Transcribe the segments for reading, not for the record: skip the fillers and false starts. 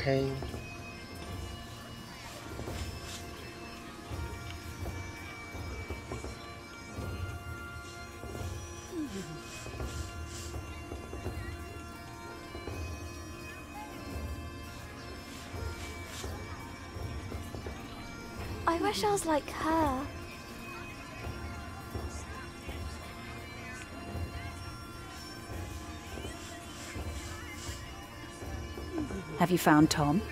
OK。I wish I was like her. Have you found Tom?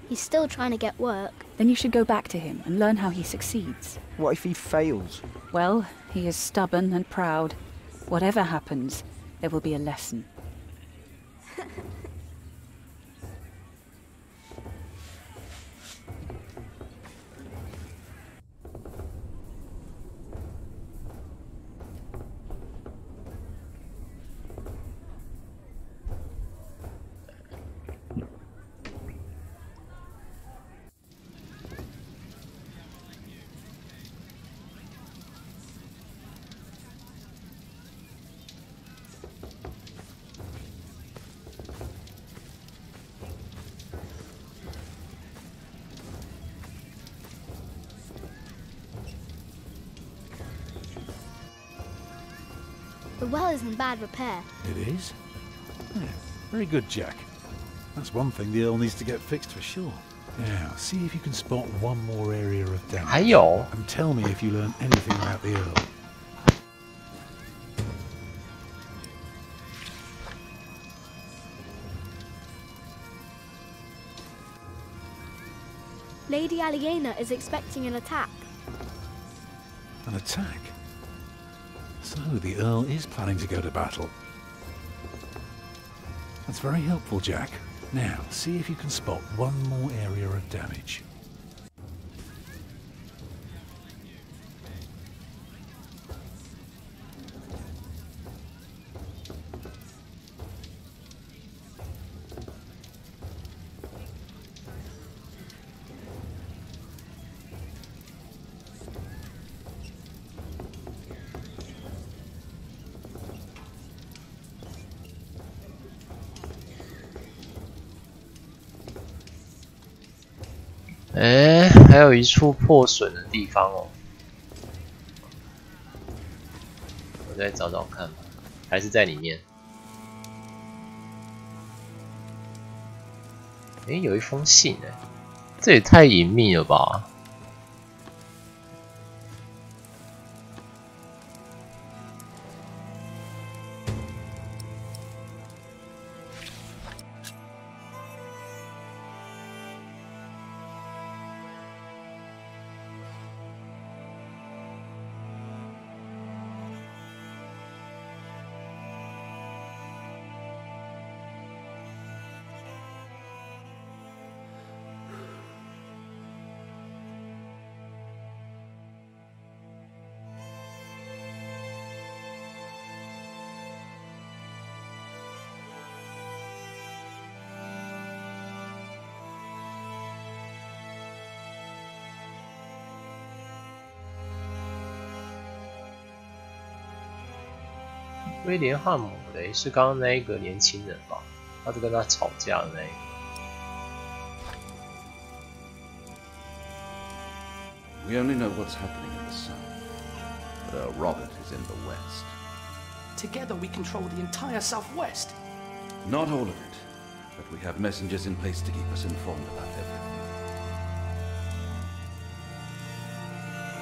He's still trying to get work. Then you should go back to him and learn how he succeeds. What if he fails? Well, he is stubborn and proud. Whatever happens, there will be a lesson. The well is in bad repair. It is? Yeah, very good, Jack. That's one thing the Earl needs to get fixed for sure. Now, see if you can spot one more area of damage. 还有 And tell me if you learn anything about the Earl. Lady Aliena is expecting an attack. An attack? So, the Earl is planning to go to battle. That's very helpful, Jack. Now, see if you can spot one more area of damage.哎，还有一处破损的地方哦，我再找找看吧，还是在里面。哎，有一封信哎，这也太隐秘了吧！威廉汉姆雷是刚刚那一个年轻人吧？他是跟他吵架的那一个。We only know what's happening in the south, but Earl Robert is in the west. Together we control the entire southwest. Not all of it, but we have messengers in place to keep us informed about everything.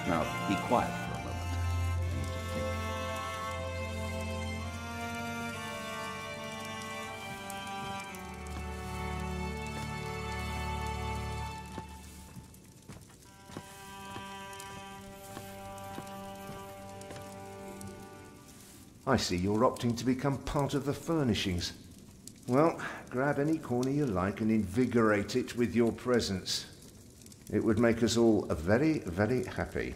Now, be quiet for a moment. I need to think. I see you're opting to become part of the furnishings. Well, grab any corner you like and invigorate it with your presence. It would make us all very, very happy.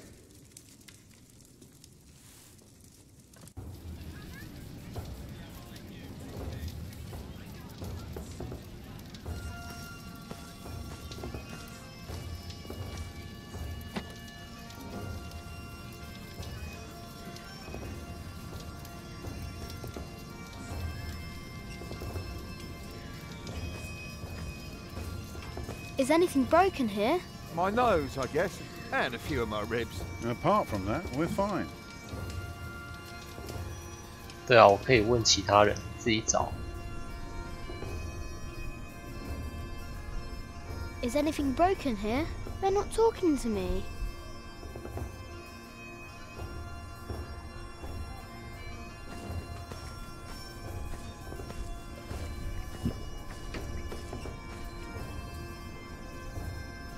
Is anything broken here? My nose, I guess, and a few of my ribs. Apart from that, we're fine. 对啊，我可以问其他人，自己找。 Is anything broken here? They're not talking to me.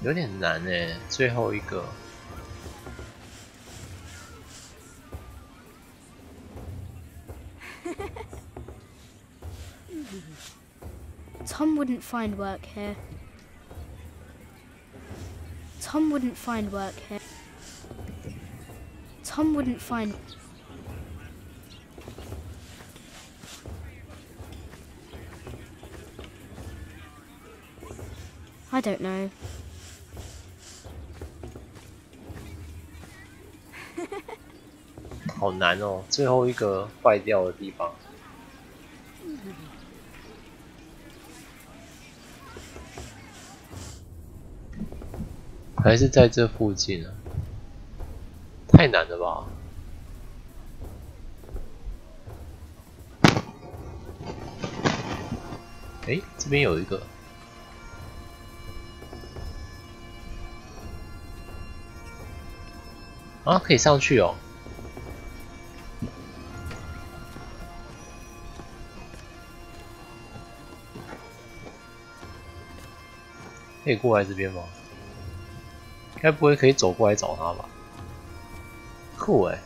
有点难诶，最后一个。Tom wouldn't find work here. Tom wouldn't find work here. Tom wouldn't find... I don't know. 好难哦，最后一个坏掉的地方。还是在这附近啊？太难了吧！诶，这边有一个。啊，可以上去哦。 可以过来这边吗？该不会可以走过来找他吧？酷欸！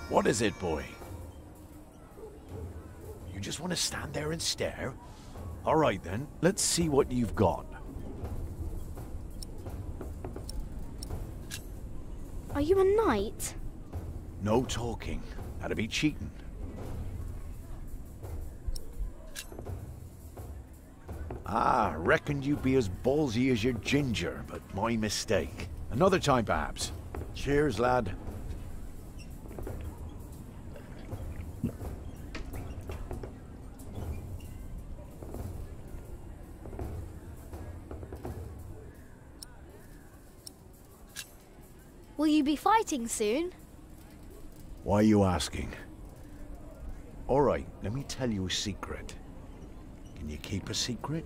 What is it, boy? You just want to stand there and stare? All right then, let's see what you've got. Are you a knight? No talking. That'd be cheating. Ah, reckoned you'd be as ballsy as your ginger, but my mistake. Another time, perhaps. Cheers, lad. Will you be fighting soon? Why are you asking? All right, let me tell you a secret. Can you keep a secret?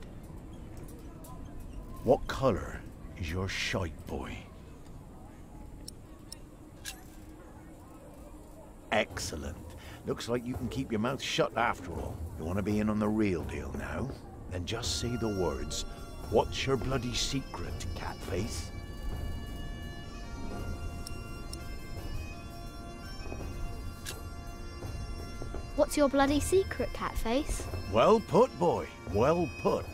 What color is your shite, boy? Excellent. Looks like you can keep your mouth shut after all. You want to be in on the real deal now? Then just say the words, "What's your bloody secret, catface?" What's your bloody secret, Catface? Well put, boy. Well put.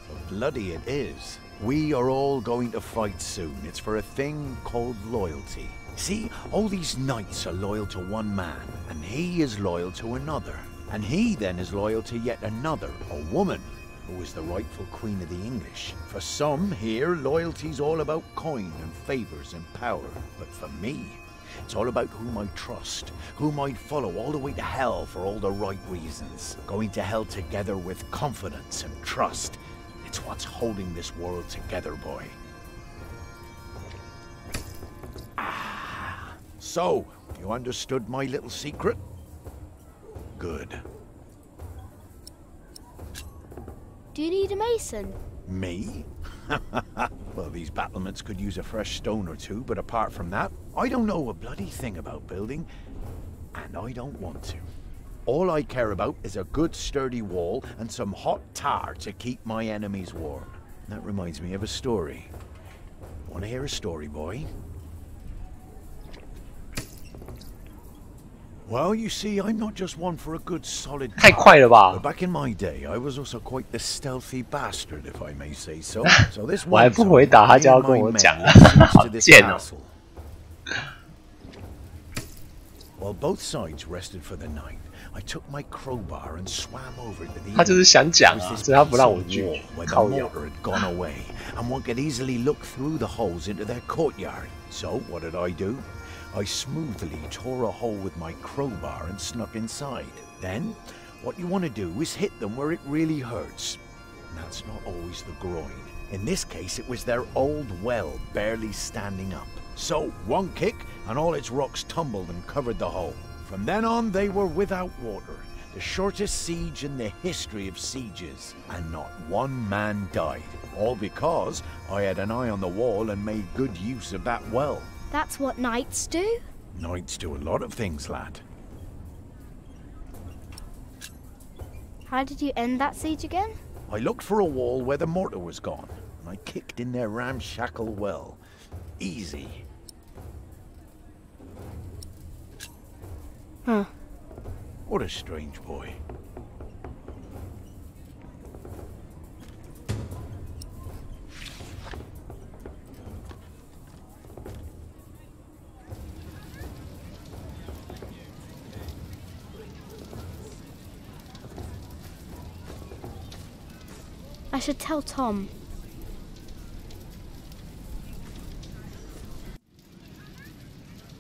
So bloody it is. We are all going to fight soon. It's for a thing called loyalty. See, all these knights are loyal to one man, and he is loyal to another. And he then is loyal to yet another, a woman, who is the rightful queen of the English. For some here, loyalty's all about coin and favours and power. But for me, it's all about whom I trust, whom I'd follow all the way to hell for all the right reasons. Going to hell together with confidence and trust. It's what's holding this world together, boy. Ah. So, you understood my little secret? Good. Do you need a mason? Me? Well, these battlements could use a fresh stone or two, but apart from that, I don't know a bloody thing about building, and I don't want to. All I care about is a good sturdy wall and some hot tar to keep my enemies warm. That reminds me of a story. Want to hear a story, boy? Well, you see, I'm not just one for a good solid 太快了吧 But back in my day, I was also quite the stealthy bastard, if I may say so. So this 我还 one 不 time, 回答，他 me 就要 and 跟 my 我 men 讲了， went 好 to this 贱哦！ castle. While both sides rested for the night, I took my crowbar and swam over to the 他就是想讲 It 啊， was 所以他不让我 this 去 wall where the 靠腰。 mortar had gone away, and one could easily look through the holes into their courtyard. So what did I do? I smoothly tore a hole with my crowbar and snuck inside. Then, what you want to do is hit them where it really hurts. And that's not always the groin. In this case, it was their old well barely standing up. So, one kick, and all its rocks tumbled and covered the hole. From then on, they were without water. The shortest siege in the history of sieges. And not one man died. All because I had an eye on the wall and made good use of that well. That's what knights do? Knights do a lot of things, lad. How did you end that siege again? I looked for a wall where the mortar was gone, and I kicked in their ramshackle well. Easy. Huh. What a strange boy. I should tell Tom.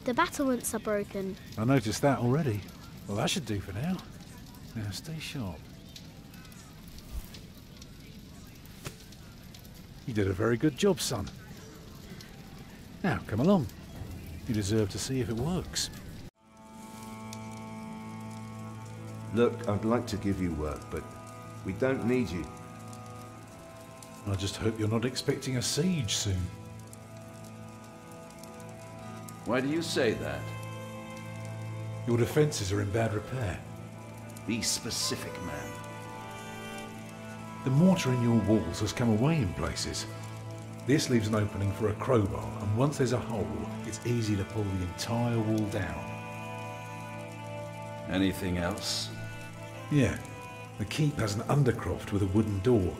The battlements are broken. I noticed that already. Well, that should do for now. Now, stay sharp. You did a very good job, son. Now, come along. You deserve to see if it works. Look, I'd like to give you work, but we don't need you. I just hope you're not expecting a siege soon. Why do you say that? Your defences are in bad repair. Be specific, man. The mortar in your walls has come away in places. This leaves an opening for a crowbar, and once there's a hole, it's easy to pull the entire wall down. Anything else? Yeah, the keep has an undercroft with a wooden door.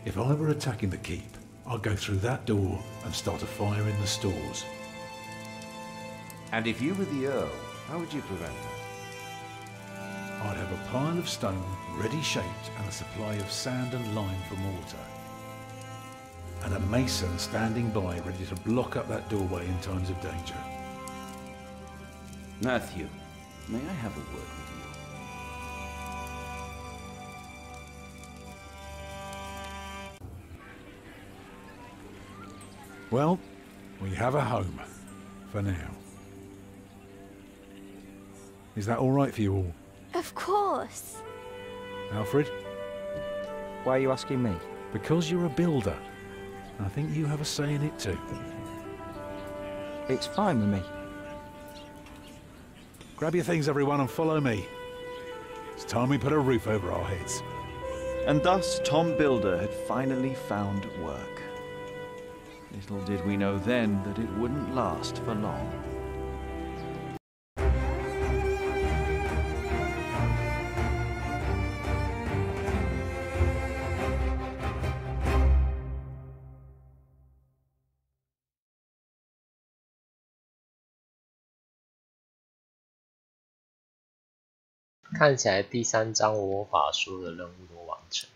If I were attacking the keep, I'd go through that door and start a fire in the stores. And if you were the Earl, how would you prevent that? I'd have a pile of stone ready shaped and a supply of sand and lime for mortar. And a mason standing by ready to block up that doorway in times of danger. Matthew, may I have a word with you? Well, we have a home. For now. Is that all right for you all? Of course. Alfred? Why are you asking me? Because you're a builder. I think you have a say in it too. It's fine with me. Grab your things, everyone, and follow me. It's time we put a roof over our heads. And thus Tom Builder had finally found work. Little did we know then that it wouldn't last for long.看起来第3章魔法书的任务都完成。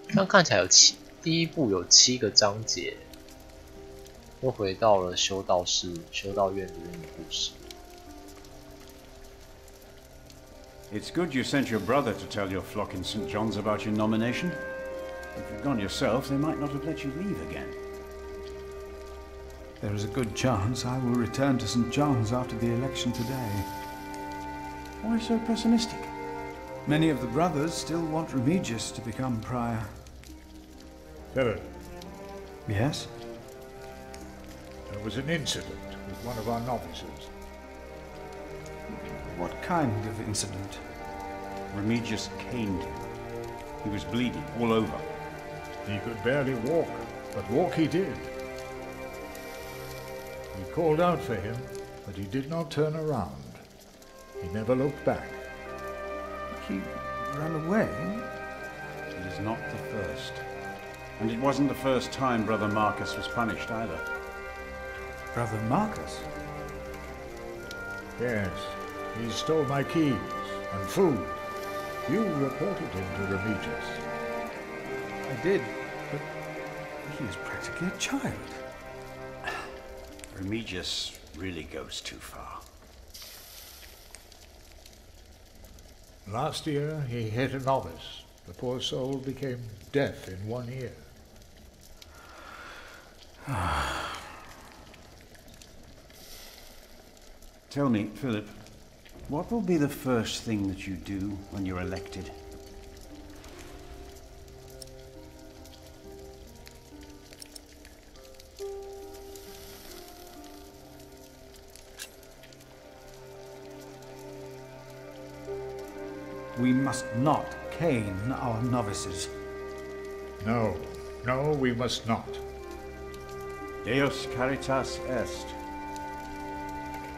这样看起来第一部有7个章节，又回到了修道院里面的故事。It's good you sent your brother to tell your flock in St. John's about your nomination. If you'd gone yourself, they might not have let you leave again. There is a good chance I will return to St. John's after the election today. Why so pessimistic? Many of the brothers still want Remigius to become prior. Philip. Yes? There was an incident with one of our novices. What kind of incident? Remigius caned him. He was bleeding all over. He could barely walk, but walk he did. We called out for him, but he did not turn around. He never looked back. He ran away? He is not the first. And it wasn't the first time Brother Marcus was punished either. Brother Marcus? Yes, he stole my keys and food. You reported him to Remigius. I did, but he is practically a child. Remigius really goes too far. Last year, he hit a novice. The poor soul became deaf in one ear. Tell me, Philip, what will be the first thing that you do when you're elected? We must not cane our novices. No, no, we must not. Deus caritas est.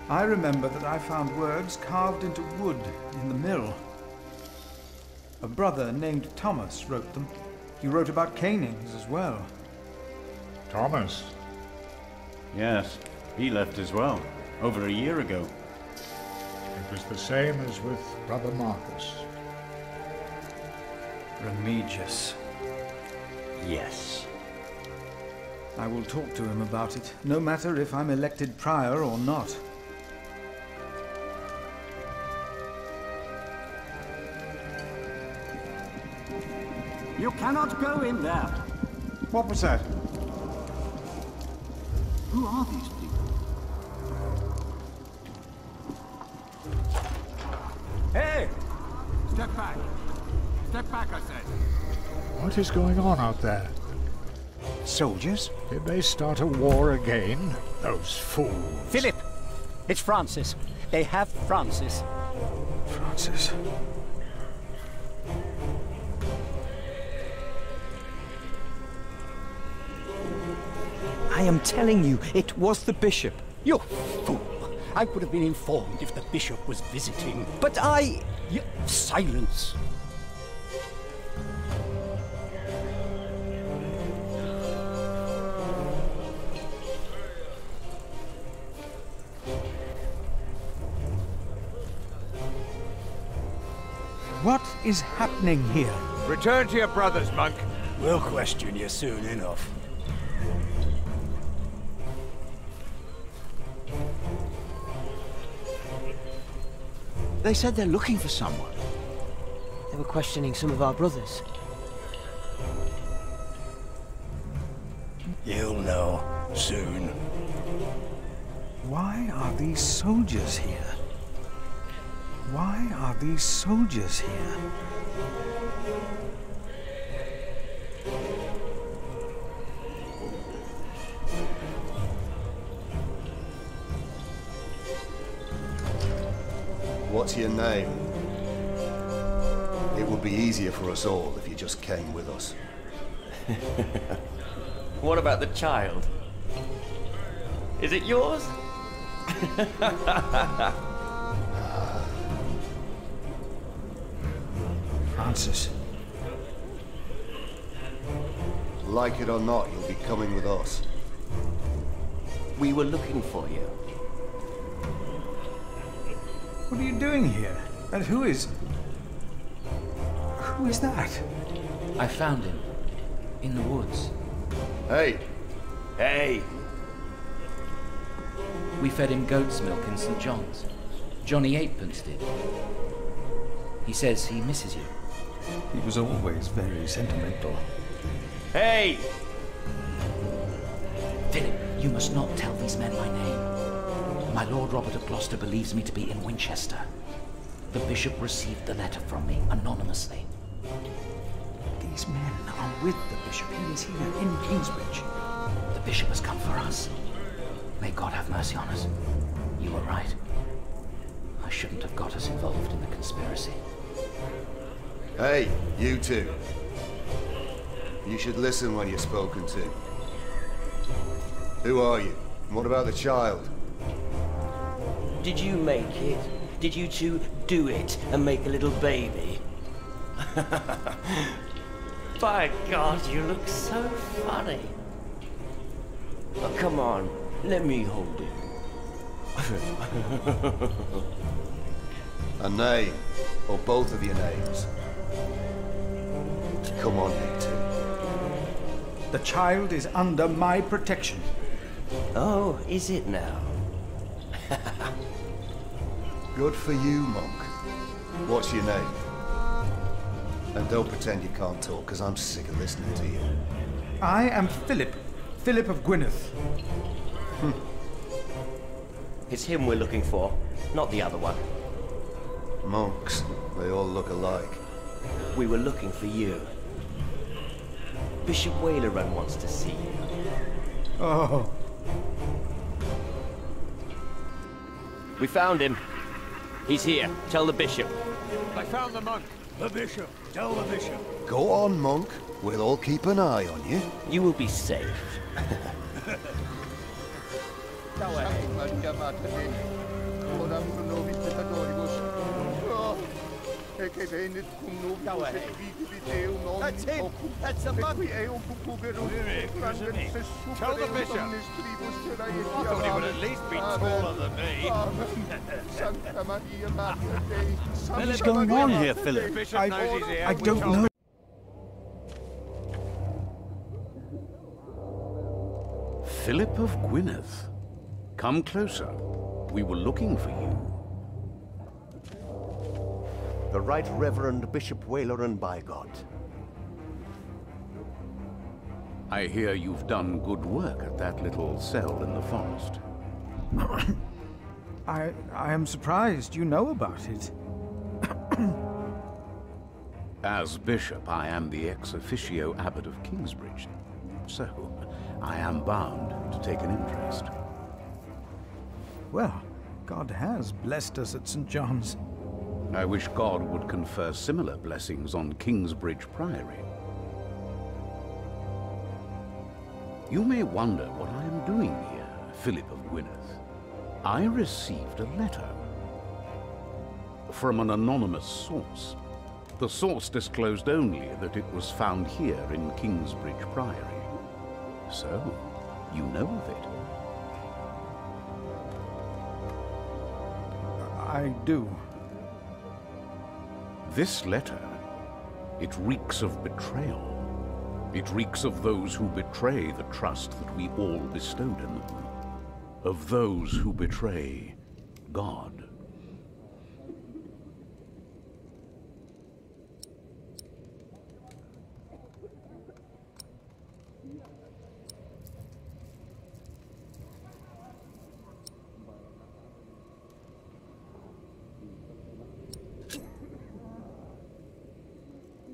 I remember that I found words carved into wood in the mill. A brother named Thomas wrote them. He wrote about canings as well. Thomas? Yes, he left as well, over a year ago. It was the same as with Brother Marcus. Remigius. Yes. I will talk to him about it, no matter if I'm elected prior or not. You cannot go in there. What was that? Who are these people? Hey! Step back. Step back, I said. What is going on out there? Soldiers? Did they start a war again? Those fools. Philip! It's Francis. They have Francis. Francis. I am telling you, it was the bishop. You fool! I would have been informed if the bishop was visiting. But I... Silence! What is happening here? Return to your brothers, monk. We'll question you soon enough. They said they're looking for someone. They were questioning some of our brothers. You'll know soon. Why are these soldiers here? Why are these soldiers here? What's your name? It would be easier for us all if you just came with us. What about the child? Is it yours? Francis. Like it or not, you'll be coming with us. We were looking for you. What are you doing here? And who is... Who is that? I found him. In the woods. Hey! Hey! We fed him goat's milk in St. John's. Johnny Eightpence did. He says he misses you. He was always very sentimental. Hey! Philip, you must not tell these men my name. My Lord Robert of Gloucester believes me to be in Winchester. The bishop received the letter from me, anonymously. These men are with the bishop. He is here in Kingsbridge. The bishop has come for us. May God have mercy on us. You were right. I shouldn't have got us involved in the conspiracy. Hey, you two. You should listen when you're spoken to. Who are you? And what about the child? Did you make it? Did you two do it and make a little baby? By God, you look so funny. Oh, come on, let me hold it. A name, or both of your names. Come on, you two. The child is under my protection. Oh, is it now? Good for you, monk. What's your name? And don't pretend you can't talk, because I'm sick of listening to you. I am Philip. Philip of Gwynedd. It's him we're looking for, not the other one. Monks, they all look alike. We were looking for you. Bishop Wailerun wants to see you. Oh. We found him. He's here. Tell the bishop. I found the monk. The bishop. Tell the bishop. Go on, monk. We'll all keep an eye on you. You will be safe. That's him! That's the monk! Tell the bishop! I thought he would at least be taller than me. What's going on here, Philip? I don't know. Philip of Gwynedd. Come closer. We were looking for you. The Right Reverend Bishop Wailerun, by God. I hear you've done good work at that little cell in the forest. I am surprised you know about it. As bishop, I am the ex officio abbot of Kingsbridge, so I am bound to take an interest. Well, God has blessed us at St. John's. I wish God would confer similar blessings on Kingsbridge Priory. You may wonder what I am doing here, Philip of Gwynedd. I received a letter from an anonymous source. The source disclosed only that it was found here in Kingsbridge Priory. So, you know of it. I do. This letter, it reeks of betrayal. It reeks of those who betray the trust that we all bestowed in them. Of those who betray God.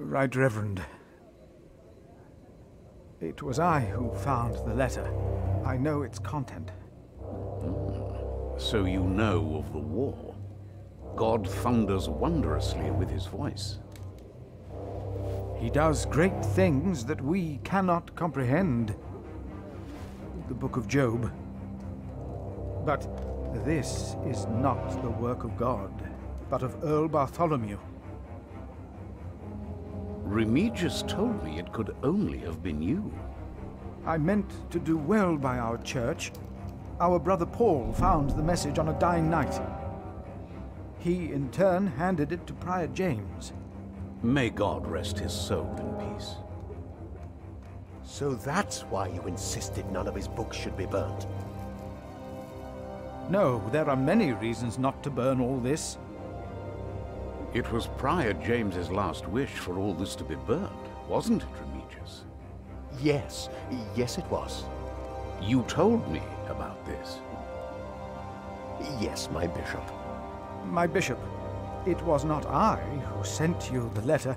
Right Reverend. It was I who found the letter. I know its content. So you know of the war. God thunders wondrously with his voice. He does great things that we cannot comprehend. The Book of Job. But this is not the work of God, but of Earl Bartholomew. Remigius told me it could only have been you. I meant to do well by our church. Our brother Paul found the message on a dying night. He, in turn, handed it to Prior James. May God rest his soul in peace. So that's why you insisted none of his books should be burnt? No, there are many reasons not to burn all this. It was Prior James's last wish for all this to be burned, wasn't it, Remigius? Yes, yes it was. You told me about this. Yes, my bishop. My bishop, it was not I who sent you the letter.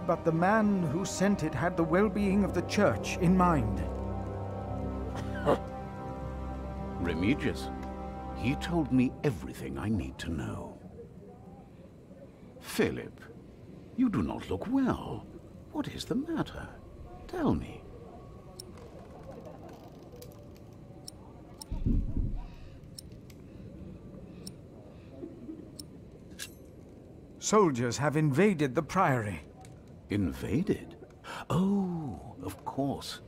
But the man who sent it had the well-being of the church in mind. Remigius, he told me everything I need to know. Philip, you do not look well. What is the matter? Tell me. Soldiers have invaded the priory. Invaded? Oh, of course.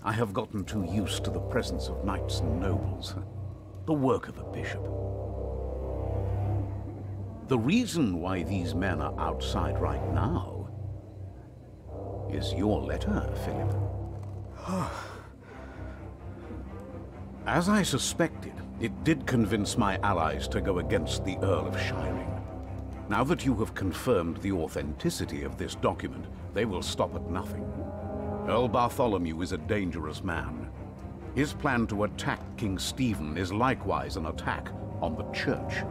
I have gotten too used to the presence of knights and nobles. The work of a bishop. The reason why these men are outside right now is your letter, Philip. As I suspected, it did convince my allies to go against the Earl of Shiring. Now that you have confirmed the authenticity of this document, they will stop at nothing. Earl Bartholomew is a dangerous man. His plan to attack King Stephen is likewise an attack on the Church.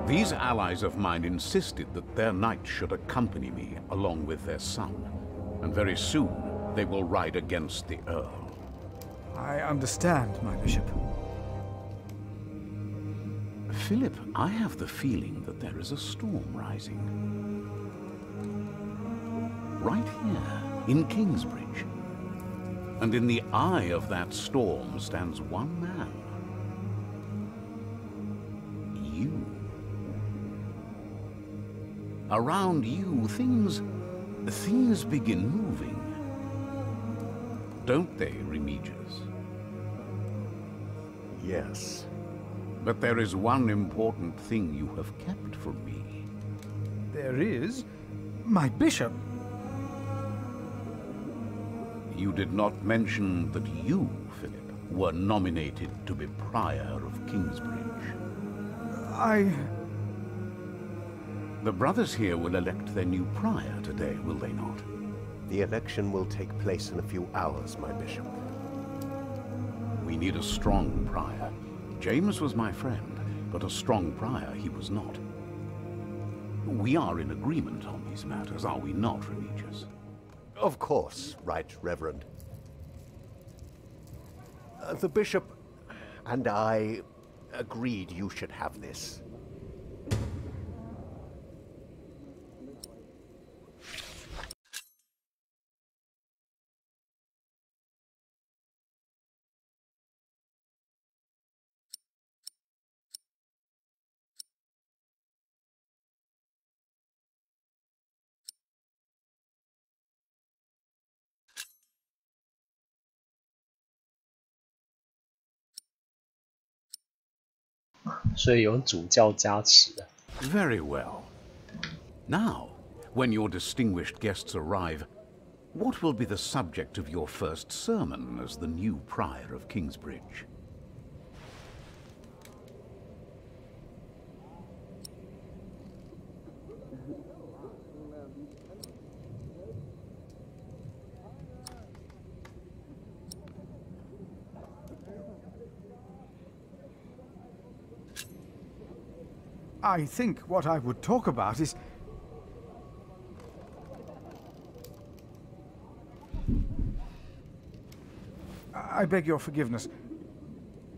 These allies of mine insisted that their knights should accompany me along with their son, and very soon they will ride against the Earl. I understand, my bishop. Philip, I have the feeling that there is a storm rising. Right here, in Kingsbridge. And in the eye of that storm stands one man. You. Around you, things begin moving. Don't they, Remigius? Yes. But there is one important thing you have kept from me. There is? My bishop? You did not mention that you, Philip, were nominated to be Prior of Kingsbridge. The brothers here will elect their new Prior today, will they not? The election will take place in a few hours, my bishop. We need a strong Prior. James was my friend, but a strong Prior he was not. We are in agreement on these matters, are we not, Remigius? Of course, Right Reverend. The bishop and I agreed you should have this.所以有主教加持。 Very well. Now, when your distinguished guests arrive, what will be the subject of your first sermon as the new Prior of Kingsbridge? I think what I would talk about is... I beg your forgiveness,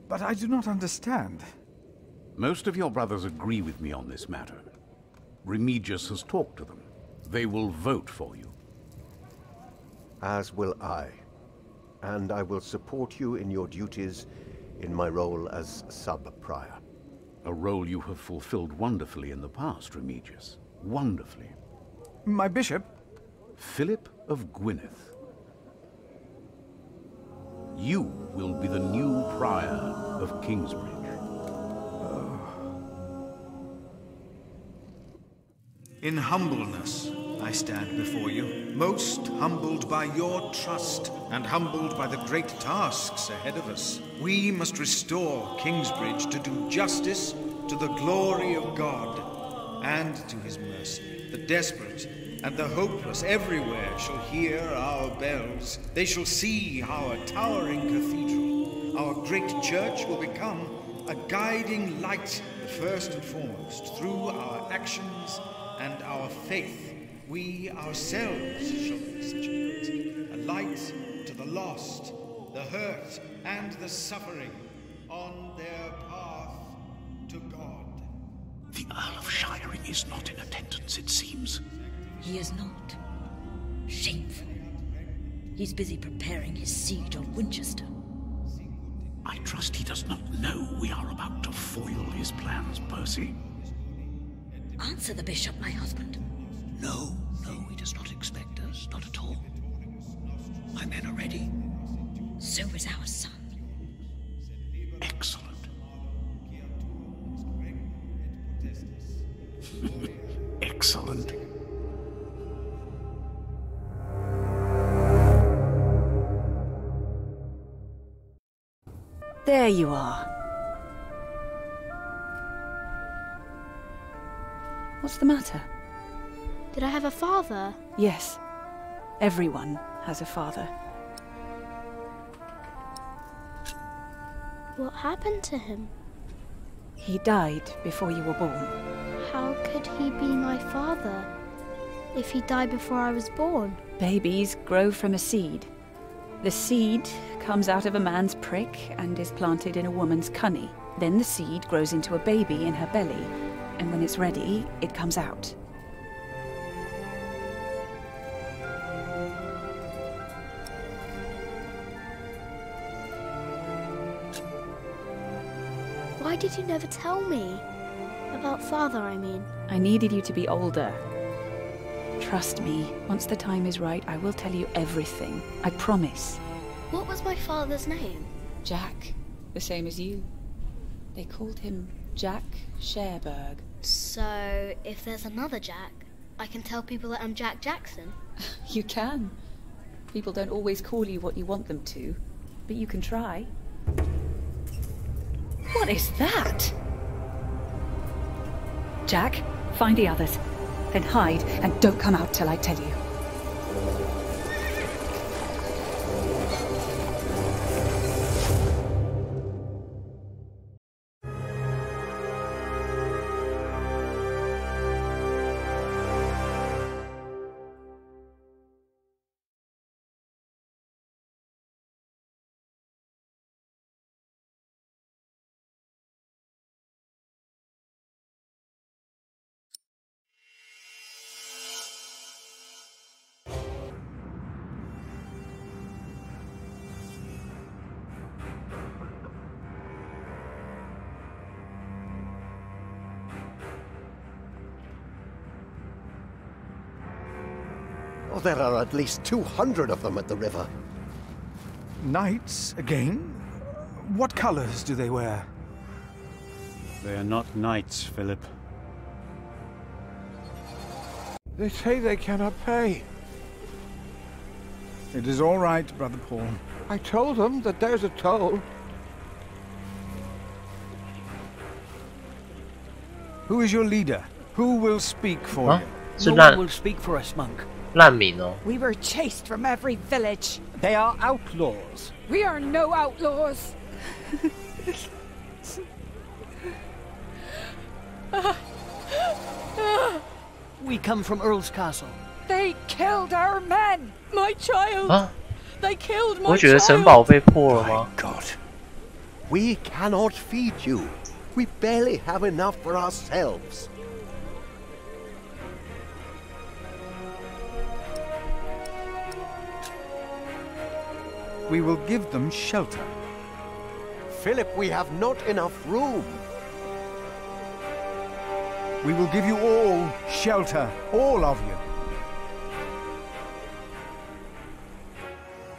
but I do not understand. Most of your brothers agree with me on this matter. Remigius has talked to them. They will vote for you. As will I. And I will support you in your duties in my role as sub-prior. A role you have fulfilled wonderfully in the past, Remigius. Wonderfully. My bishop? Philip of Gwynedd. You will be the new Prior of Kingsbridge. In humbleness, I stand before you, most humbled by your trust and humbled by the great tasks ahead of us. We must restore Kingsbridge to do justice to the glory of God and to his mercy. The desperate and the hopeless everywhere shall hear our bells. They shall see our towering cathedral. Our great church will become a guiding light, first and foremost, through our actions and our faith. We ourselves shall be such a light to the lost, the hurt, and the suffering on their path to God. The Earl of Shiring is not in attendance, it seems. He is not. Shameful. He's busy preparing his siege on Winchester. I trust he does not know we are about to foil his plans, Percy. Answer the bishop, my husband. No, he does not expect us, not at all. My men are ready. So is our son. Excellent. Excellent. There you are. What's the matter? Did I have a father? Yes. Everyone has a father. What happened to him? He died before you were born. How could he be my father if he died before I was born? Babies grow from a seed. The seed comes out of a man's prick and is planted in a woman's cunny. Then the seed grows into a baby in her belly, and when it's ready, it comes out. Why did you never tell me? About father, I mean. I needed you to be older. Trust me, once the time is right, I will tell you everything. I promise. What was my father's name? Jack, the same as you. They called him Jack Sherberg. So, if there's another Jack, I can tell people that I'm Jack Jackson? You can. People don't always call you what you want them to, but you can try. What is that? Jack, find the others. Then hide and don't come out till I tell you. Oh, there are at least 200 of them at the river. Knights, again? What colors do they wear? They are not knights, Philip. They say they cannot pay. It is all right, Brother Paul. I told them that there's a toll. Who is your leader? Who will speak for you? No one will speak for us, monk. 难民哦。 We were chased from every village. They are outlaws. We are no outlaws. We come from Earl's Castle. They killed our men. My child. 啊 They killed my 我觉得城堡被破了吗？ God, we cannot feed you. We barely have enough for ourselves. We will give them shelter. Philip, we have not enough room. We will give you all shelter, all of you.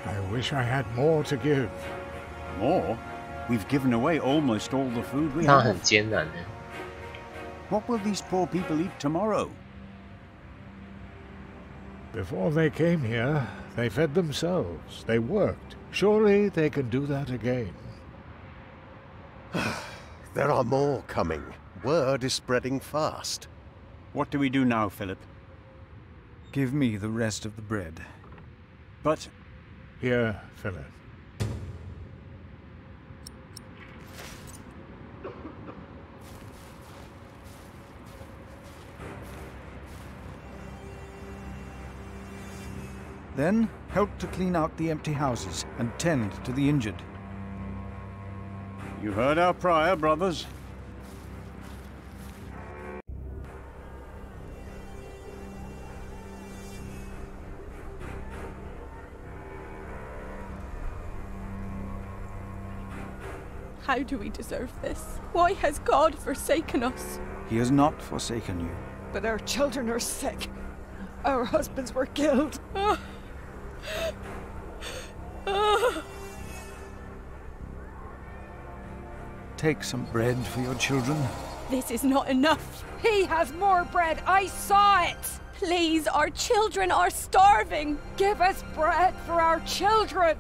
I wish I had more to give. More? We've given away almost all the food we 那 have. 很艰难的。 What will these poor people eat tomorrow? Before they came here, they fed themselves. They worked. Surely they can do that again. There are more coming. Word is spreading fast. What do we do now, Philip? Give me the rest of the bread. But... Here, Philip. Then, help to clean out the empty houses and tend to the injured. You heard our prior, brothers. How do we deserve this? Why has God forsaken us? He has not forsaken you. But our children are sick. Our husbands were killed. Take some bread for your children. This is not enough. He has more bread. I saw it. Please, our children are starving. Give us bread for our children.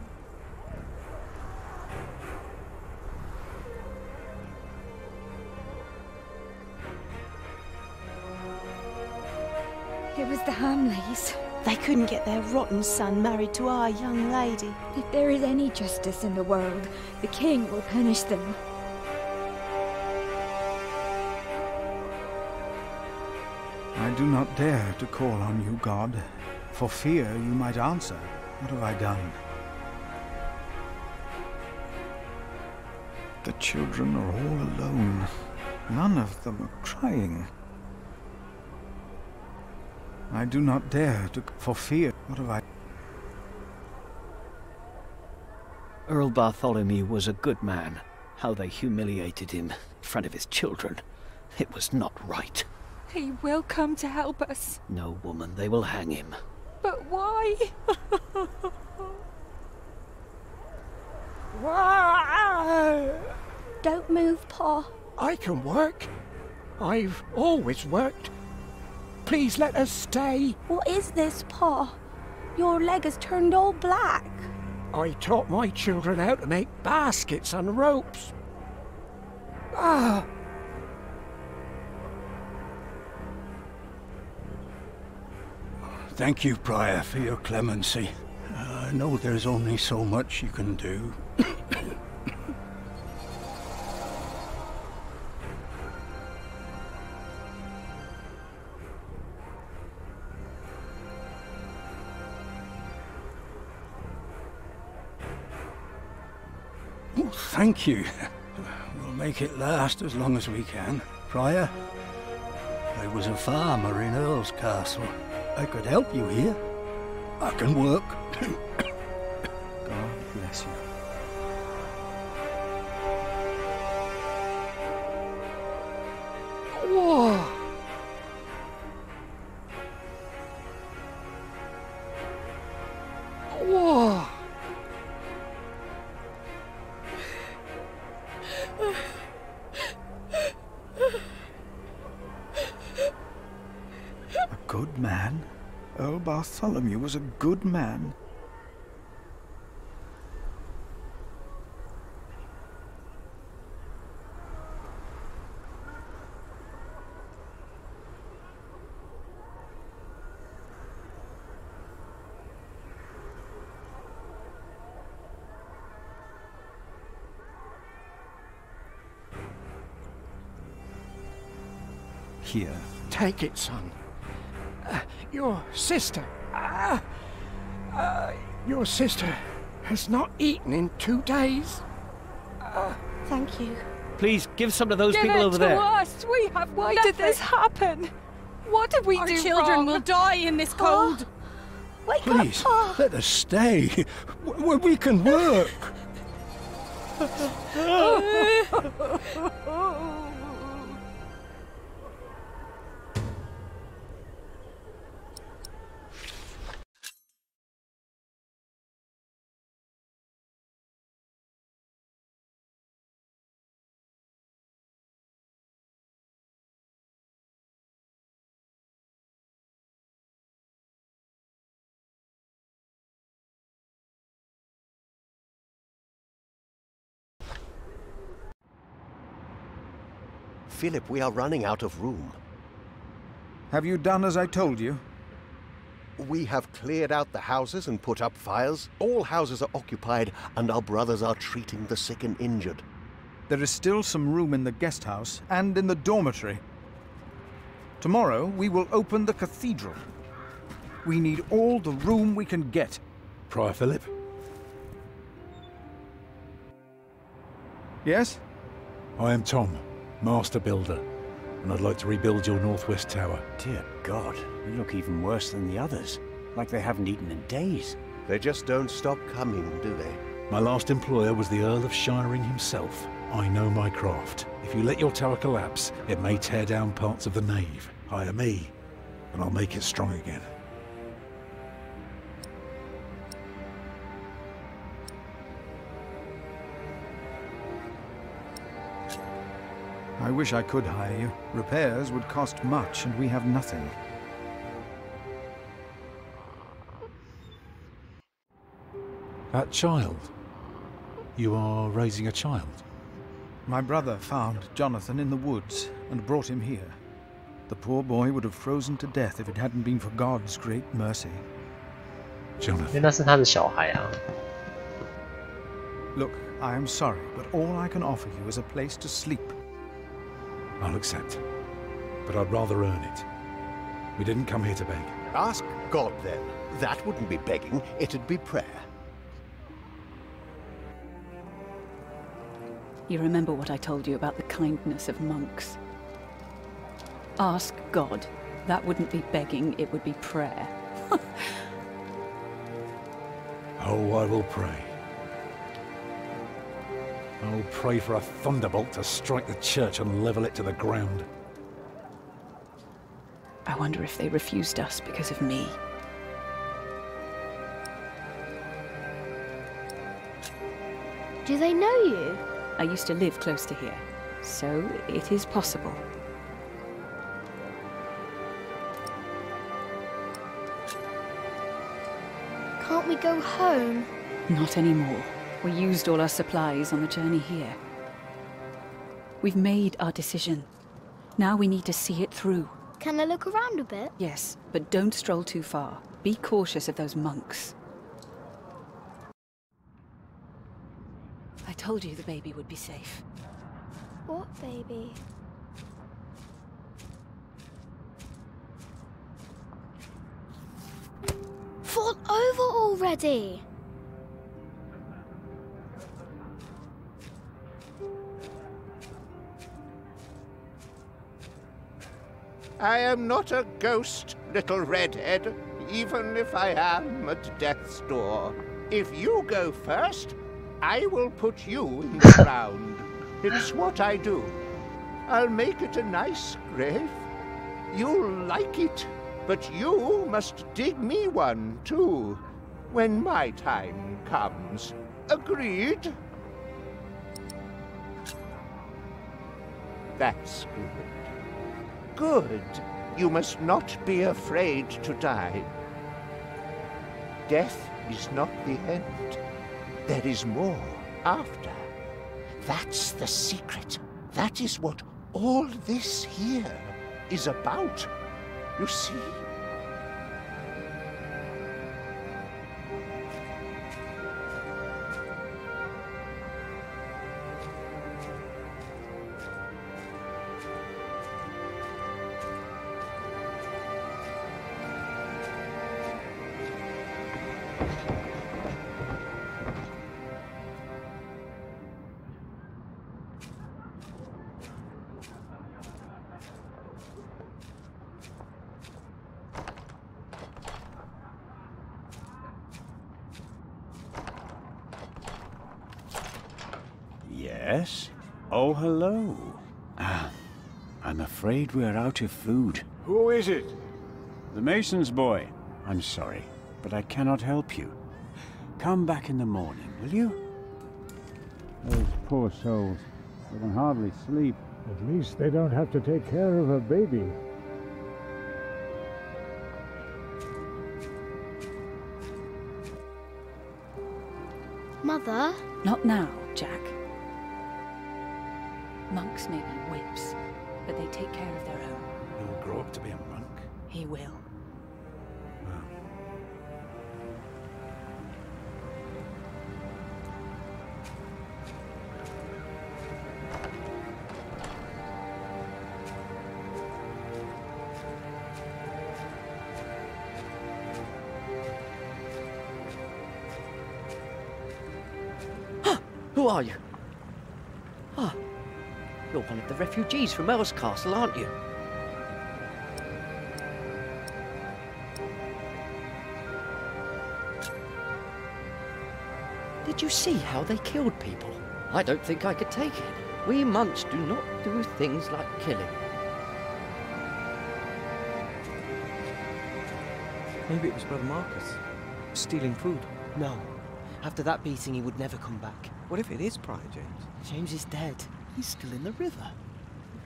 It was the Hamleys. They couldn't get their rotten son married to our young lady. If there is any justice in the world, the king will punish them. I do not dare to call on you, God, for fear you might answer. What have I done? The children are all alone. None of them are crying. I do not dare to, for fear. What have I... Earl Bartholomew was a good man. How they humiliated him in front of his children. It was not right. He will come to help us. No, woman, they will hang him. But why? Why? Don't move, Pa. I can work. I've always worked. Please let us stay. What is this, Pa? Your leg has turned all black. I taught my children how to make baskets and ropes. Ah! Thank you, Prior, for your clemency. I know there's only so much you can do. Oh, thank you. We'll make it last as long as we can. Prior, I was a farmer in Earl's Castle. I could help you here. I can work. God bless you. Whoa! Whoa! A good man? Earl Bartholomew was a good man. Here. Take it, son. Your sister. Your sister has not eaten in 2 days. Thank you. Please, give some to those Give people it over to there. us. We have Why did this happen? What did we Our do children wrong? will die in this cold. Wake Please, up, Pa. let us stay. We can work. Philip, we are running out of room. Have you done as I told you? We have cleared out the houses and put up fires. All houses are occupied, and our brothers are treating the sick and injured. There is still some room in the guest house and in the dormitory. Tomorrow, we will open the cathedral. We need all the room we can get. Prior Philip? Yes? I am Tom, Master Builder, and I'd like to rebuild your northwest tower. Dear God, they look even worse than the others. Like they haven't eaten in days. They just don't stop coming, do they? My last employer was the Earl of Shiring himself. I know my craft. If you let your tower collapse, it may tear down parts of the nave. Hire me, and I'll make it strong again. I wish I could hire you. Repairs would cost much, and we have nothing. That child? You are raising a child? My brother found Jonathan in the woods and brought him here. The poor boy would have frozen to death if it hadn't been for God's great mercy. Jonathan. 因为那是他的小孩啊。 Look, I am sorry, but all I can offer you is a place to sleep. I'll accept. But I'd rather earn it. We didn't come here to beg. Ask God then. That wouldn't be begging, it'd be prayer. You remember what I told you about the kindness of monks? Ask God. That wouldn't be begging, it would be prayer. Oh, I will pray. I will pray for a thunderbolt to strike the church and level it to the ground. I wonder if they refused us because of me. Do they know you? I used to live close to here, so it is possible. Can't we go home? Not anymore. We used all our supplies on the journey here. We've made our decision. Now we need to see it through. Can I look around a bit? Yes, but don't stroll too far. Be cautious of those monks. I told you the baby would be safe. What baby? Fall over already! I am not a ghost, little redhead, even if I am at death's door. If you go first, I will put you in the ground. It's what I do. I'll make it a nice grave. You'll like it, but you must dig me one, too, when my time comes. Agreed? That's good. Good. You must not be afraid to die. Death is not the end. There is more after. That's the secret. That is what all this here is about. You see? Yes? Oh, hello. I'm afraid we're out of food. Who is it? The mason's boy. I'm sorry, but I cannot help you. Come back in the morning, will you? Those poor souls. They can hardly sleep. At least they don't have to take care of a baby. Mother? Not now, Jack. Monks may be whips, but they take care of their own. He'll grow up to be a monk. He will. Who are you? Ah, you're one of the refugees from Earl's Castle, aren't you? Did you see how they killed people? I don't think I could take it. We monks do not do things like killing. Maybe it was Brother Marcus. Stealing food. No. After that beating, he would never come back. What if it is Prior James? James is dead. He's still in the river.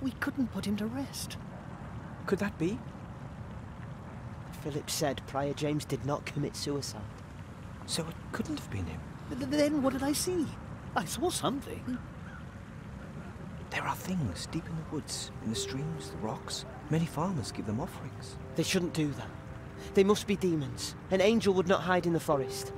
We couldn't put him to rest. Could that be? Philip said Prior James did not commit suicide. So it couldn't have been him. Then what did I see? I saw something. There are things deep in the woods, in the streams, the rocks. Many farmers give them offerings. They shouldn't do that. They must be demons. An angel would not hide in the forest.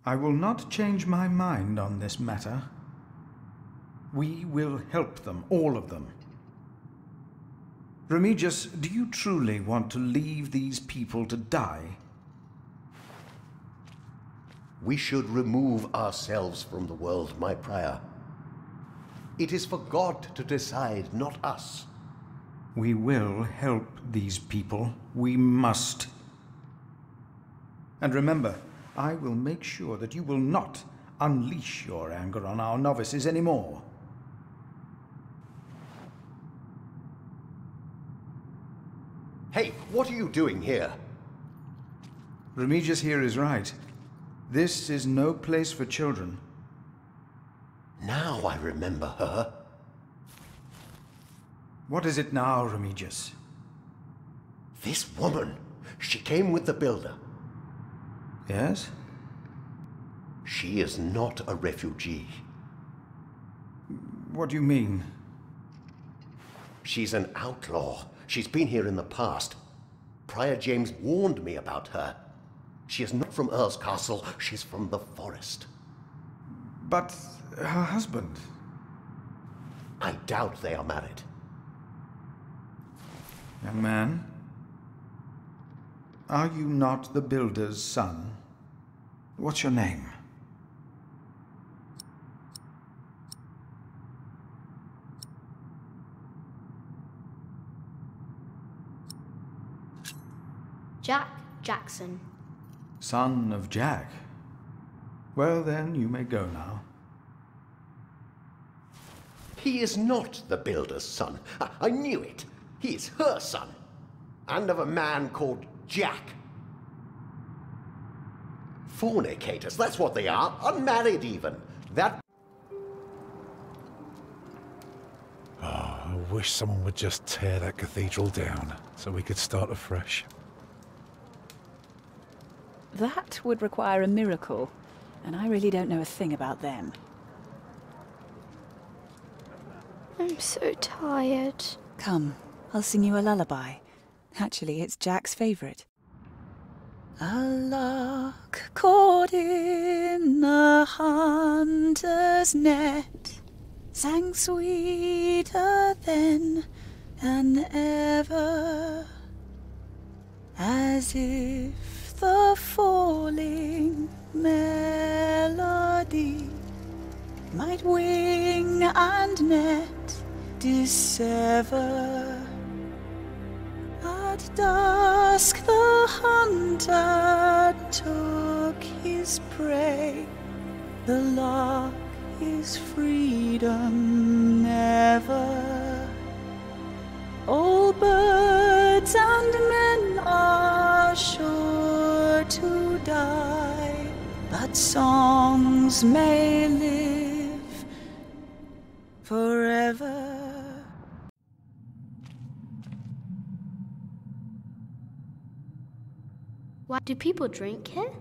I will not change my mind on this matter. We will help them, all of them. Remigius, do you truly want to leave these people to die? We should remove ourselves from the world, my prior. It is for God to decide, not us. We will help these people. We must. And remember, I will make sure that you will not unleash your anger on our novices anymore. Hey, what are you doing here? Remigius here is right. This is no place for children. Now I remember her. What is it now, Remigius? This woman. She came with the builder. Yes? She is not a refugee. What do you mean? She's an outlaw. She's been here in the past. Prior James warned me about her. She is not from Earl's Castle. She's from the forest. But her husband? I doubt they are married. Young man, are you not the builder's son? What's your name? Jack Jackson. Son of Jack. Well then, you may go now. He is not the builder's son. I knew it. He is her son. And of a man called Jack. Fornicators, that's what they are. Unmarried even. That... Oh, I wish someone would just tear that cathedral down so we could start afresh. That would require a miracle, and I really don't know a thing about them. I'm so tired. Come, I'll sing you a lullaby. Actually, it's Jack's favourite. A lark caught in a hunter's net sang sweeter then than ever, as if the falling melody might wing and net dissever. At dusk the hunter took his prey. The lark is freedom never. All birds and men are sure to die, but songs may live forever. Why do people drink here?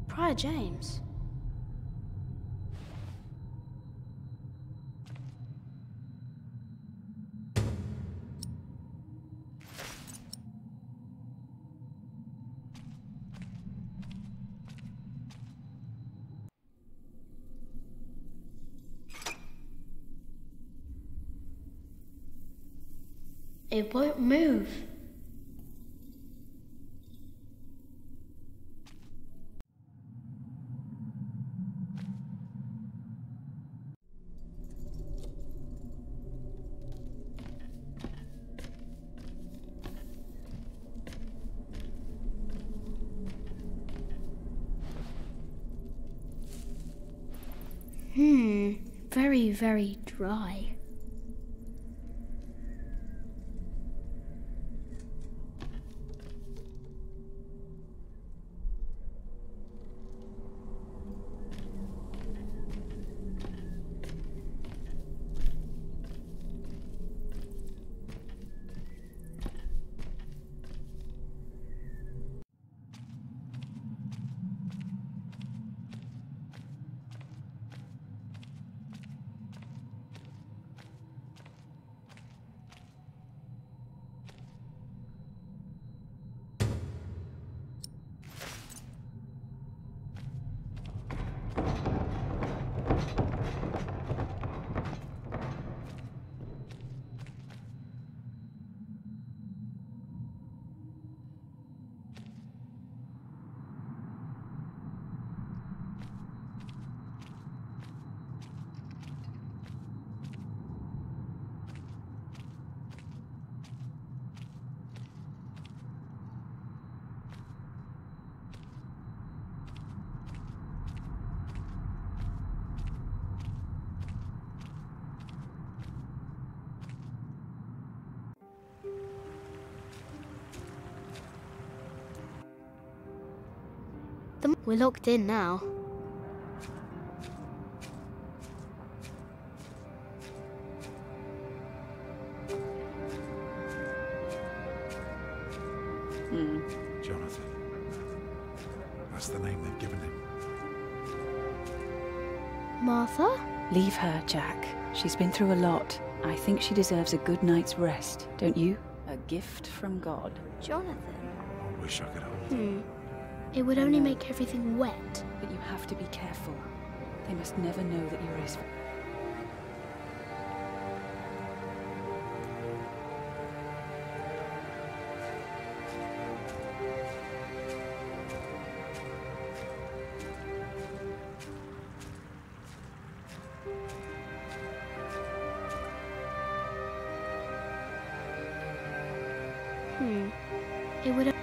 Prior James. It won't move. very, very dry. We're locked in now. Jonathan. That's the name they've given him. Martha? Leave her, Jack. She's been through a lot. I think she deserves a good night's rest, don't you? A gift from God. Jonathan? I wish I could hold It would only make everything wet. But you have to be careful. They must never know that you're his... It would...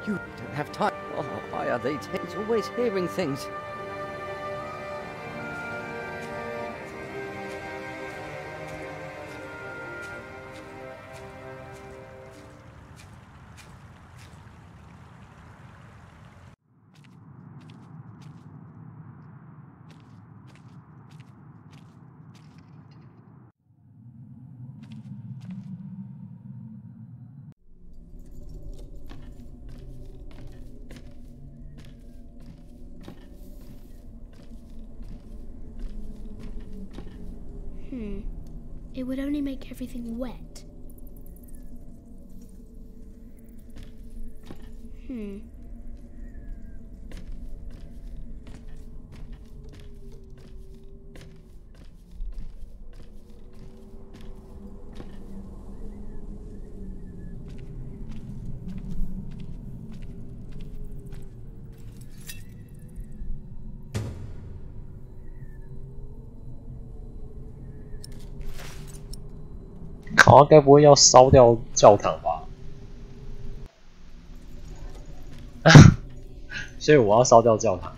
You don't have time. Oh, why are they? He's always hearing things. It would only make everything wet.好像该不会要烧掉教堂吧？所以我要烧掉教堂。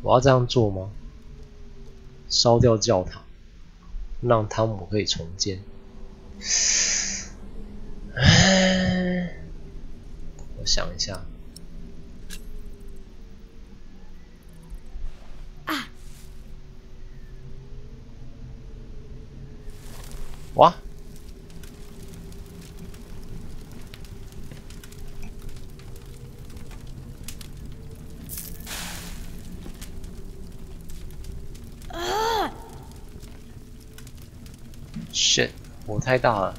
我要这样做吗？烧掉教堂，让汤姆可以重建。我想一下。哇！shit， 火太大了。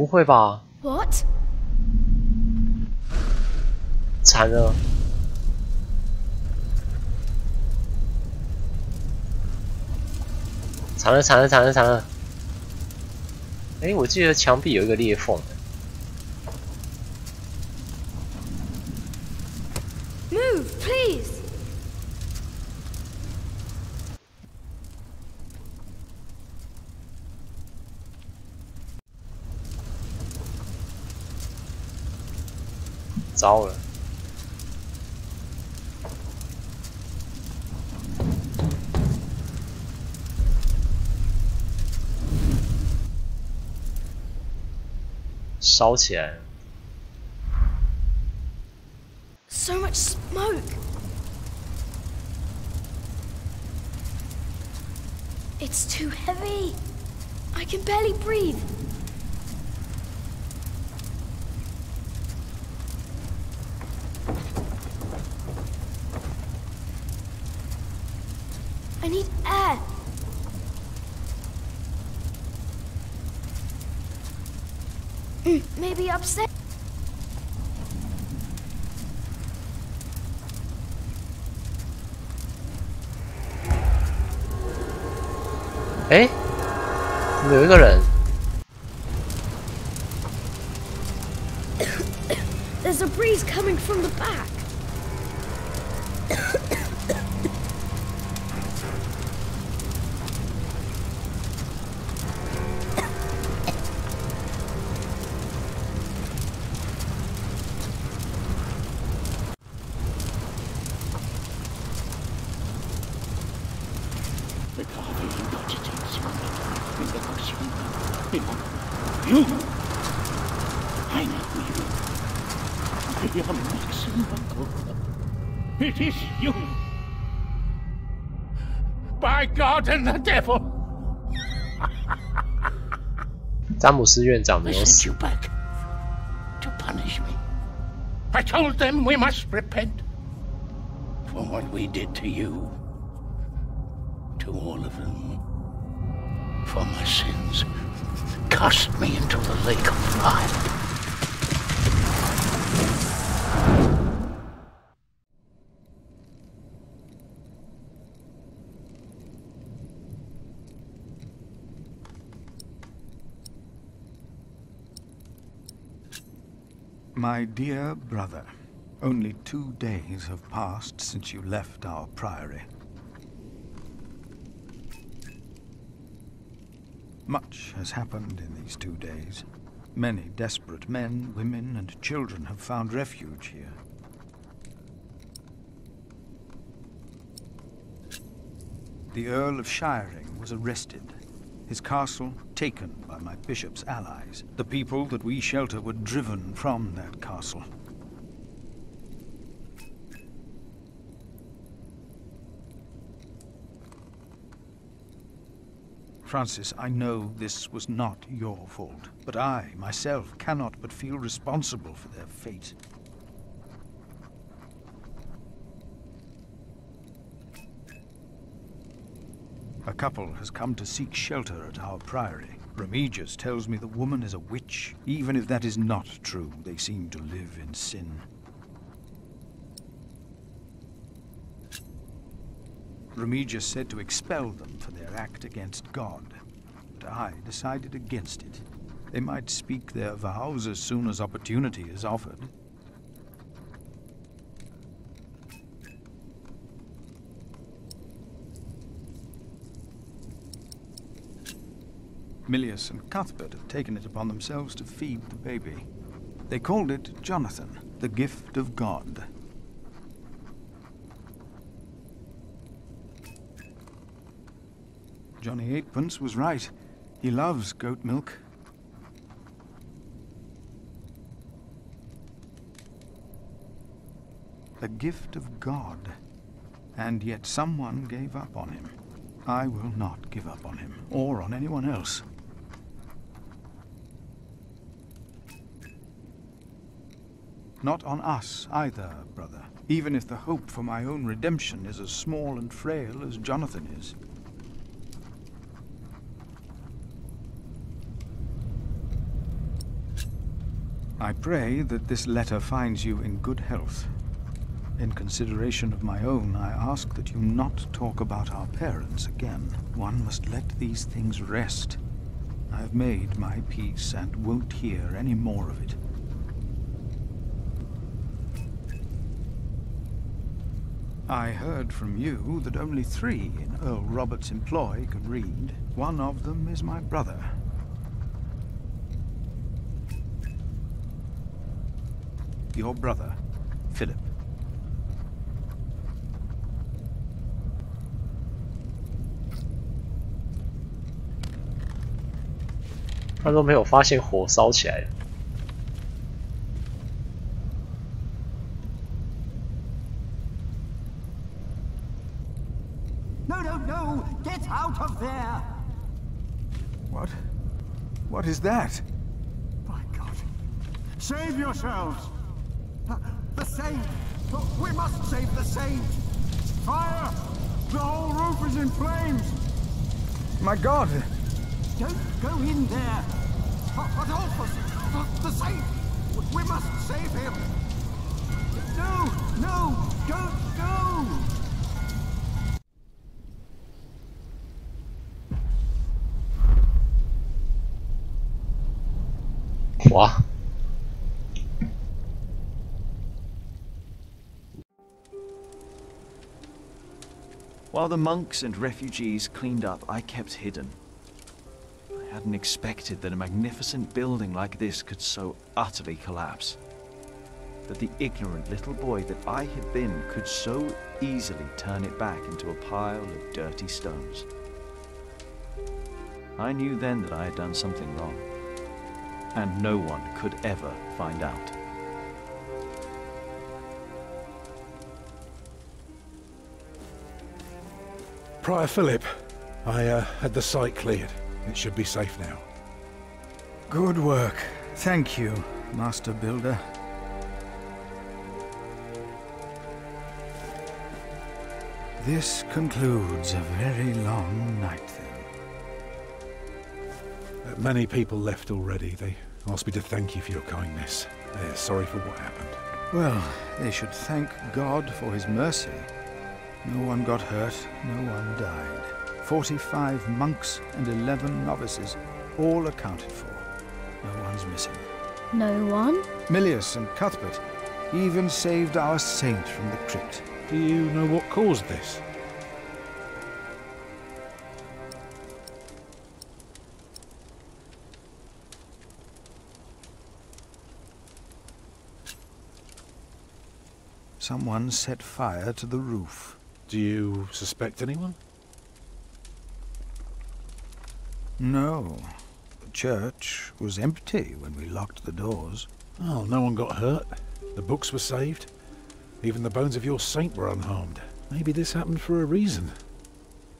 不会吧 What? 惨了！惨了！惨了！惨了！惨了！哎，我记得墙壁有一个裂缝。 Move, please. 糟了！烧起来了！ So much smoke. It's too heavy. I can barely breathe. I need air. Maybe upstairs. 哎，怎么有一个人？ There's a breeze coming from the back. You! I know you. I am Maximilian. It is you. By God and the devil! 詹姆斯院长没有 I 死 sent you back to punish me. I told them we must repent for what we did to you. To all of them. For my sins. Cast me into the lake of fire. My dear brother, only 2 days have passed since you left our priory. Much has happened in these 2 days. Many desperate men, women, and children have found refuge here. The Earl of Shiring was arrested. His castle taken by my bishop's allies. The people that we shelter were driven from that castle. Francis, I know this was not your fault, but I, myself, cannot but feel responsible for their fate. A couple has come to seek shelter at our priory. Remigius tells me the woman is a witch. Even if that is not true, they seem to live in sin. Remigius said to expel them for their act against God, but I decided against it. They might speak their vows as soon as opportunity is offered. Milius and Cuthbert have taken it upon themselves to feed the baby. They called it Jonathan, the gift of God. Johnny Eightpence was right. He loves goat milk. The gift of God. And yet someone gave up on him. I will not give up on him, or on anyone else. Not on us either, brother, even if the hope for my own redemption is as small and frail as Jonathan is. I pray that this letter finds you in good health. In consideration of my own, I ask that you not talk about our parents again. One must let these things rest. I have made my peace and won't hear any more of it. I heard from you that only 3 in Earl Robert's employ can read. One of them is my brother. Your brother, Philip.他都没有发现火烧起来了。No! Get out of there! What? What is that? By God! Save yourselves! The saint! We must save the saint! Fire! The whole roof is in flames! My God! Don't go in there! Adolphus! The saint! We must save him! No! Don't go!哇！ While the monks and refugees cleaned up, I kept hidden. I hadn't expected that a magnificent building like this could so utterly collapse. That the ignorant little boy that I had been could so easily turn it back into a pile of dirty stones. I knew then that I had done something wrong, and no one could ever find out. Prior Philip, I had the site cleared. It should be safe now. Good work. Thank you, Master Builder. This concludes a very long night, then. Many people left already. They asked me to thank you for your kindness. They're sorry for what happened. Well, they should thank God for his mercy. No one got hurt, no one died. 45 monks and 11 novices, all accounted for. No one's missing. No one? Milius and Cuthbert even saved our saint from the crypt. Do you know what caused this? Someone set fire to the roof. Do you suspect anyone? No. The church was empty when we locked the doors. Oh, no one got hurt. The books were saved. Even the bones of your saint were unharmed. Maybe this happened for a reason.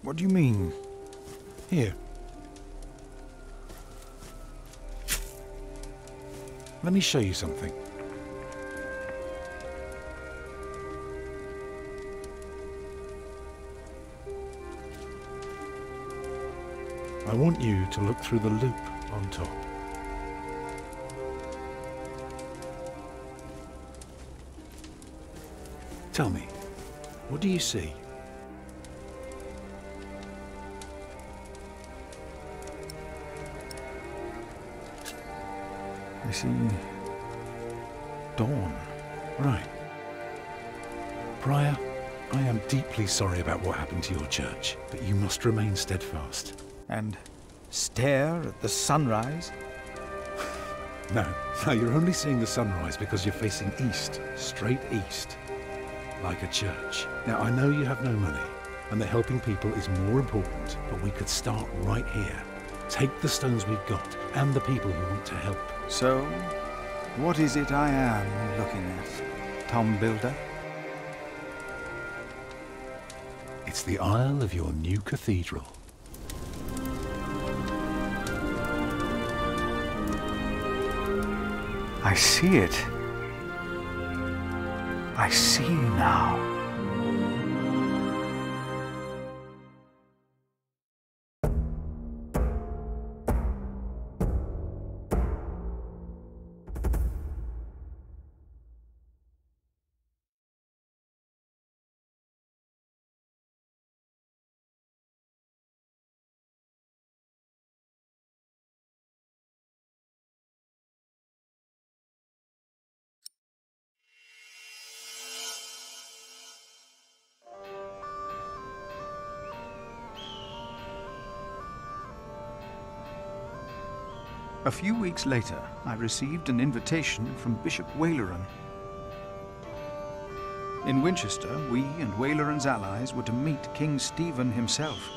What do you mean? Here. Let me show you something. I want you to look through the loop on top. Tell me, what do you see? I see dawn. Right. Prior, I am deeply sorry about what happened to your church, but you must remain steadfast. And stare at the sunrise? No, you're only seeing the sunrise because you're facing east, straight east, like a church. Now, I know you have no money, and that helping people is more important, but we could start right here. Take the stones we've got, and the people who want to help. So, what is it I am looking at, Tom Builder? It's the aisle of your new cathedral. I see it. I see now. A few weeks later, I received an invitation from Bishop Waleran. In Winchester, we and Waleran's allies were to meet King Stephen himself.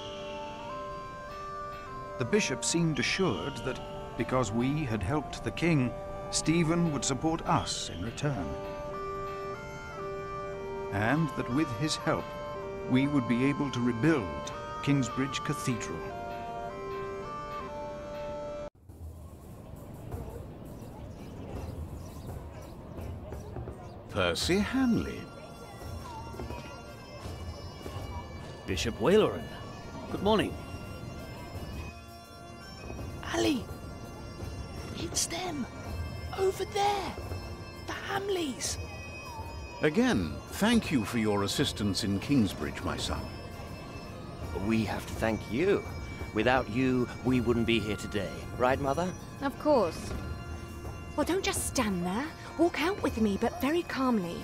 The bishop seemed assured that because we had helped the king, Stephen would support us in return. And that with his help, we would be able to rebuild Kingsbridge Cathedral. Percy Hamley. Bishop Waleran. Good morning. Ali! It's them! Over there! The Hamleys! Again, thank you for your assistance in Kingsbridge, my son. We have to thank you. Without you, we wouldn't be here today. Right, Mother? Of course. Well, don't just stand there. Walk out with me, but very calmly.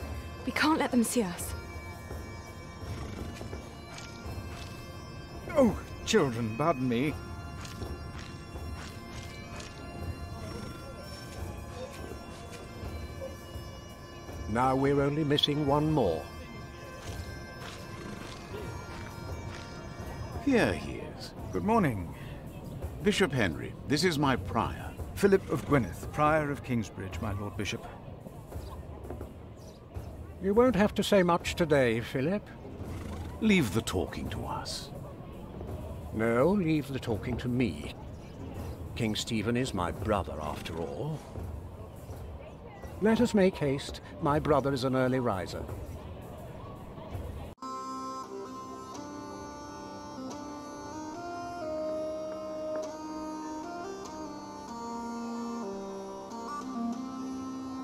We can't let them see us. Oh, children, pardon me. Now we're only missing one more. Here he is. Good morning. Bishop Henry, this is my prior. Philip of Gwynedd, Prior of Kingsbridge, my Lord Bishop. You won't have to say much today, Philip. Leave the talking to us. No, leave the talking to me. King Stephen is my brother, after all. Let us make haste. My brother is an early riser.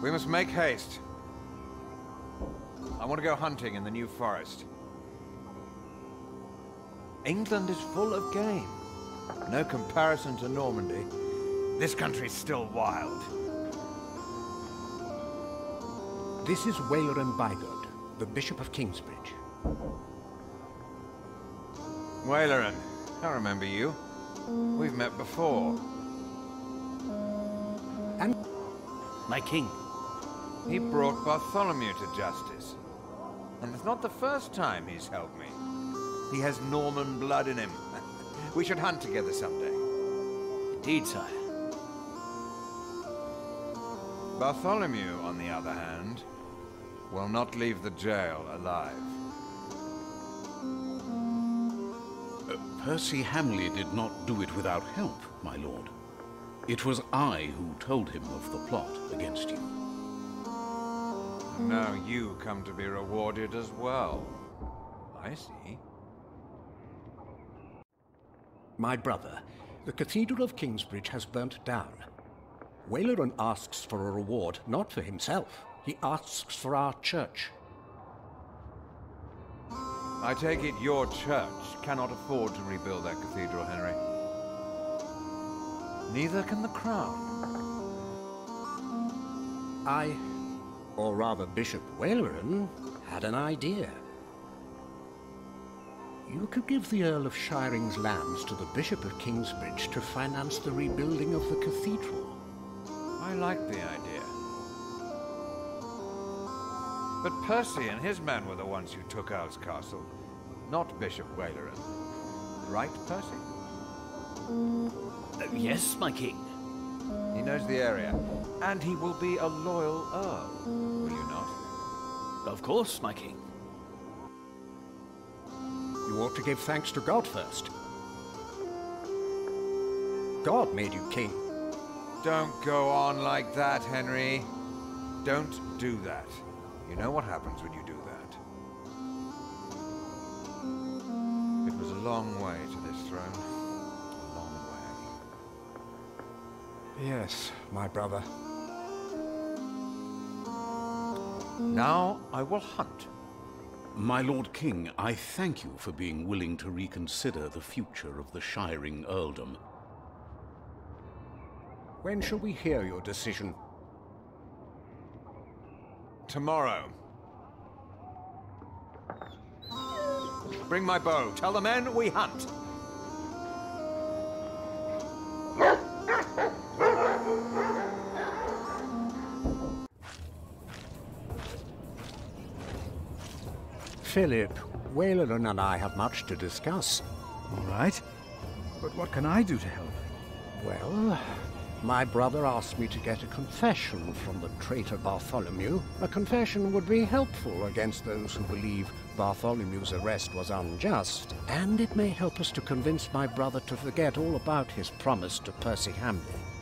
We must make haste. I want to go hunting in the New Forest. England is full of game. No comparison to Normandy. This country's still wild. This is Waleran Bygod, the Bishop of Kingsbridge. Waleran, I remember you. We've met before. And my king. He brought Bartholomew to justice. And it's not the first time he's helped me. He has Norman blood in him. We should hunt together someday. Indeed, sire. Bartholomew, on the other hand, will not leave the jail alive. Percy Hamley did not do it without help, my lord. It was I who told him of the plot against you. Now you come to be rewarded as well. I see. My brother, the Cathedral of Kingsbridge has burnt down. Waleran asks for a reward, not for himself. He asks for our church. I take it your church cannot afford to rebuild that cathedral, Henry. Neither can the crown. Or rather Bishop Waleran, had an idea. You could give the Earl of Shiring's lands to the Bishop of Kingsbridge to finance the rebuilding of the cathedral. I like the idea. But Percy and his men were the ones who took Earl's Castle, not Bishop Waleran. Right, Percy? Yes, my king. He knows the area, and he will be a loyal Earl, will you not? Of course, my king. You ought to give thanks to God first. God made you king. Don't go on like that, Henry. Don't do that. You know what happens when you do that. It was a long way to this throne. A long way. Yes, my brother. Now I will hunt. My Lord King, I thank you for being willing to reconsider the future of the Shiring Earldom. When shall we hear your decision? Tomorrow. Bring my bow. Tell the men we hunt. Philip, Wayland and I have much to discuss. All right. But what can I do to help? Well, my brother asked me to get a confession from the traitor Bartholomew. A confession would be helpful against those who believe Bartholomew's arrest was unjust, and it may help us to convince my brother to forget all about his promise to Percy Hamley.